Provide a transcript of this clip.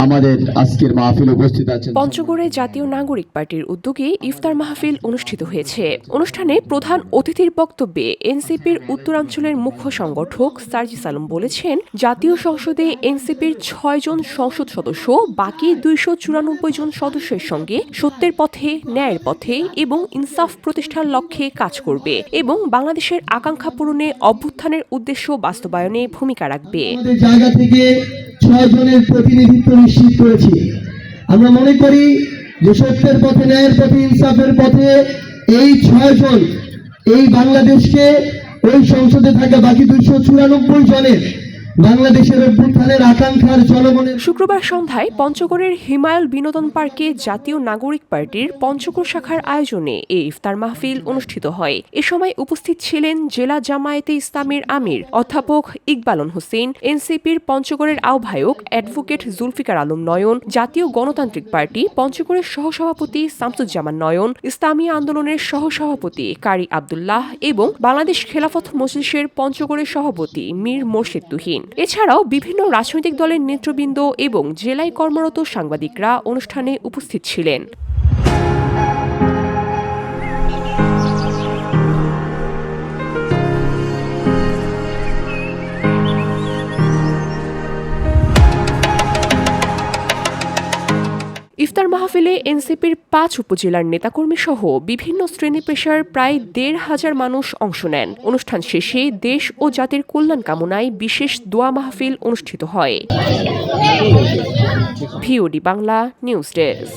আমাদের আজকের মাহফিলে উপস্থিত আছেন। পঞ্চগড়ে জাতীয় নাগরিক পার্টির উদ্যোগে ইফতার মাহফিল অনুষ্ঠিত হয়েছে। অনুষ্ঠানে প্রধান অতিথির বক্তব্যে এনসিপির উত্তরাঞ্চলের মুখ্য সংগঠক সার্জিস আলম বলেছেন, জাতীয় সংসদে এনসিপির ৬ জন সংসদ সদস্য বাকি ২৯৪ জন সদস্যের সঙ্গে সত্যের পথে, ন্যায়ের পথে এবং ইনসাফ প্রতিষ্ঠার লক্ষ্যে কাজ করবে এবং বাংলাদেশের আকাঙ্ক্ষা পূরণে অভ্যুত্থানের উদ্দেশ্য বাস্তবায়নে ভূমিকা রাখবে। আমাদের জায়গা থেকে ৬ জনের প্রতিনিধিত্ব নিশ্চিত করেছি। আমরা মনে করি যে সত্যের পথে, ন্যায়ের পথে, ইনসাফের পথে এই ৬ জন এই বাংলাদেশকে ওই সংসদে থাকা বাকি ২৯৪ জনের বাংলাদেশের অভ্যুত্থানের আকাঙ্ক্ষার জনগণের। শুক্রবার সন্ধ্যায় পঞ্চগড়ের হিমায়ল বিনোদন পার্কে জাতীয় নাগরিক পার্টির পঞ্চগড় শাখার আয়োজনে এই ইফতার মাহফিল অনুষ্ঠিত হয়। এ সময় উপস্থিত ছিলেন জেলা জামায়াতে ইসলামীর আমির অধ্যাপক ইকবালন হোসেন, এনসিপির পঞ্চগড়ের আহ্বায়ক অ্যাডভোকেট জুলফিকার আলম নয়ন, জাতীয় গণতান্ত্রিক পার্টি পঞ্চগড়ের সহসভাপতি শামসুজ্জামান নয়ন, ইসলামী আন্দোলনের সহসভাপতি কারি আব্দুল্লাহ এবং বাংলাদেশ খেলাফত মজলিসের পঞ্চগড়ের সভাপতি মীর মোর্শেদ তুহিন। এছাড়াও বিভিন্ন রাজনৈতিক দলের নেতৃবৃন্দ এবং জেলায় কর্মরত সাংবাদিকরা অনুষ্ঠানে উপস্থিত ছিলেন। ইফতার মাহফিলে এনসিপির ৫ উপজেলার নেতাকর্মী সহ বিভিন্ন শ্রেণী পেশার প্রায় ১৫০০ মানুষ অংশ নেন। অনুষ্ঠান শেষে দেশ ও জাতির কল্যাণ কামনায় বিশেষ দোয়া মাহফিল অনুষ্ঠিত হয়। VOD Bangla news desk.